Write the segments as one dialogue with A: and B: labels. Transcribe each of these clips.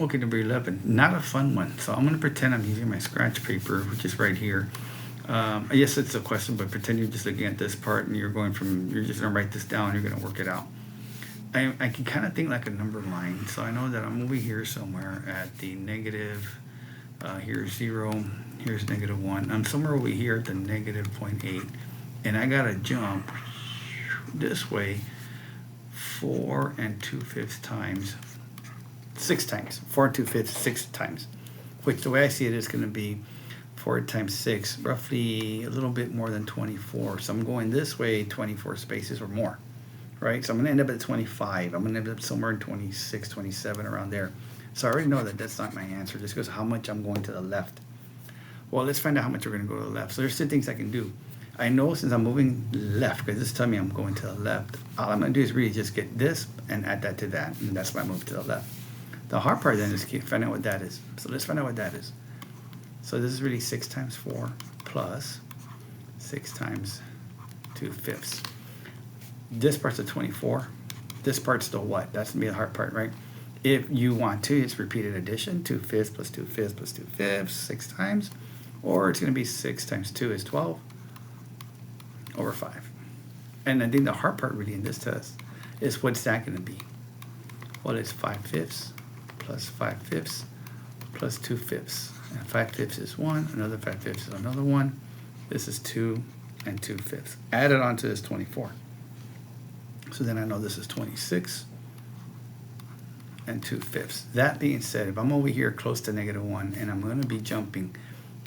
A: Okay, number 11. Not a fun one. So I'm going to pretend I'm using my scratch paper, which is right here. Yes, it's a question, but pretend you're just looking at this part and you're just going to write this down. You're going to work it out. I can kind of think like a number line. So I know that I'm over here somewhere at the negative, here's 0, here's -1. I'm somewhere over here at the negative 0.8. And I got to jump this way 4 2/5 times. 6 times. 4 2/5, 6 times. Which the way I see it is going to be 4 times 6, roughly a little bit more than 24. So I'm going this way 24 spaces or more, right? So I'm going to end up at 25. I'm going to end up somewhere in 26, 27, around there. So I already know that that's not my answer, just because how much I'm going to the left. Well, let's find out how much we're going to go to the left. So there's 2 things I can do. I know since I'm moving left, because this tells me I'm going to the left, all I'm going to do is really just get this and add that to that, and that's my move to the left. The hard part then is to find out what that is. So let's find out what that is. So this is really 6 times 4 plus 6 times 2/5. This part's a 24. This part's the what? That's going to be the hard part, right? If you want to, it's repeated addition, 2/5 plus 2/5 plus 2/5, 6 times. Or it's going to be 6 times 2 is 12 over 5. And I think the hard part really in this test is what's that going to be? Well, it's 5/5 plus 5/5 plus 2/5. And 5/5 is 1, another 5/5 is another 1. This is 2 and 2/5. Added onto this 24. So then I know this is 26 and 2/5. That being said, if I'm over here close to -1 and I'm going to be jumping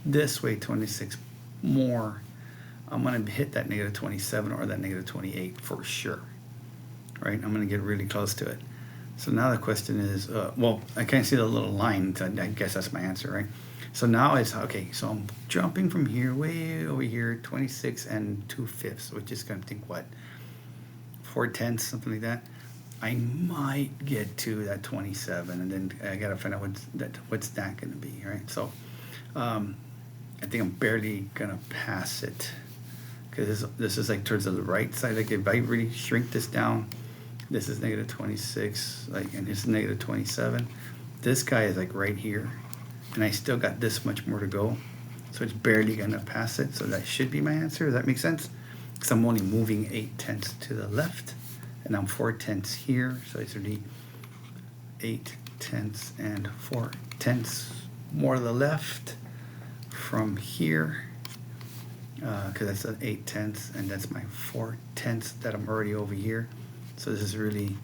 A: this way 26 more, I'm going to hit that -27 or that -28 for sure, right? I'm going to get really close to it. So now the question is, well, I can't see the little line, so I guess that's my answer, right? So now it's, okay, so I'm jumping from here, way over here, 26 and 2/5, which is going to think, what, 4/10, something like that. I might get to that 27, and then I got to find out what's that going to be, right? So I think I'm barely going to pass it, because this is like towards the right side. Like if I really shrink this down, this is -26, like, and this is -27. This guy is like right here, and I still got this much more to go, so it's barely gonna pass it. So that should be my answer. Does that make sense? Because I'm only moving 8/10 to the left, and I'm 4/10 here, so it's really 8/10 and 4/10 more to the left from here, because that's an 8/10, and that's my 4/10 that I'm already over here. So this is really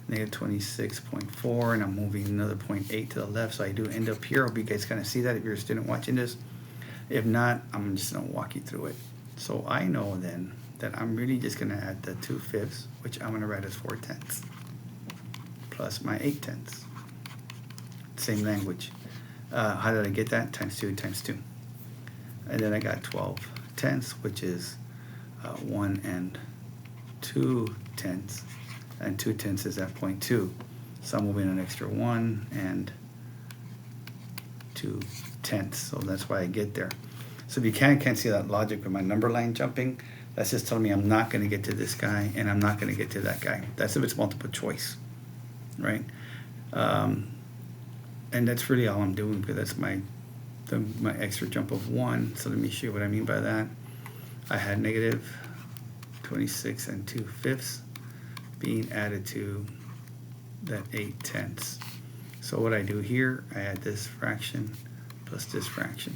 A: -26.4, and I'm moving another 0.8 to the left. So I do end up here. I hope you guys kind of see that if you're a student watching this. If not, I'm just going to walk you through it. So I know then that I'm really just going to add the 2/5, which I'm going to write as 4/10, plus my 8/10. Same language. How did I get that? Times 2 times 2. And then I got 12/10, which is 1 and 2/10. And 2/10 is at 0.2. So I'm moving an extra 1 and 2/10. So that's why I get there. So if you can't see that logic with my number line jumping, that's just telling me I'm not going to get to this guy and I'm not going to get to that guy. That's if it's multiple choice, right? And that's really all I'm doing, because that's my extra jump of 1. So let me show you what I mean by that. I had -26 and 2/5 being added to that 8/10. So what I do here, I add this fraction plus this fraction.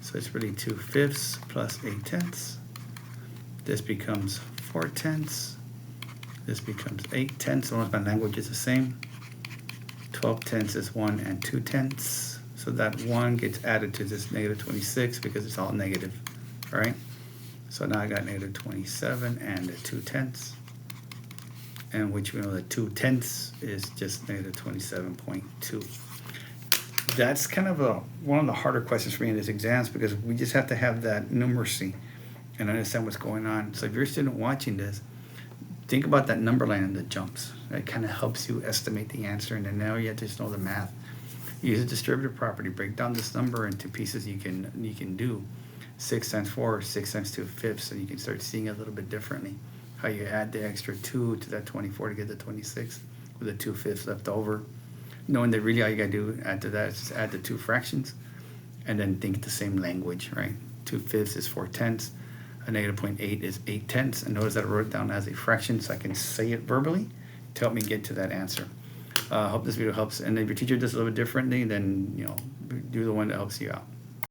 A: So it's really 2/5 plus 8/10. This becomes 4/10. This becomes 8/10. So long as my language is the same. 12/10 is 1 and 2/10. So that 1 gets added to this -26 because it's all negative, all right? So now I got -27 and the 2/10, and which we know that 2/10 is just -27.2. That's kind of one of the harder questions for me in these exams, because we just have to have that numeracy and understand what's going on. So if you're a student watching this, think about that number line and the jumps. It kind of helps you estimate the answer, and then now you have to just know the math. Use a distributive property. Break down this number into pieces you can do. 6 times 4, 6 times 2/5, and you can start seeing it a little bit differently. How you add the extra 2 to that 24 to get the 26 with the 2/5 left over. knowing that really all you gotta do add to that is just add the two fractions, and then think the same language, right? 2/5 is 4/10. A negative 0.8 is 8/10. And notice that I wrote it down as a fraction so I can say it verbally to help me get to that answer. Hope this video helps. And if your teacher does a little bit differently, then do the one that helps you out.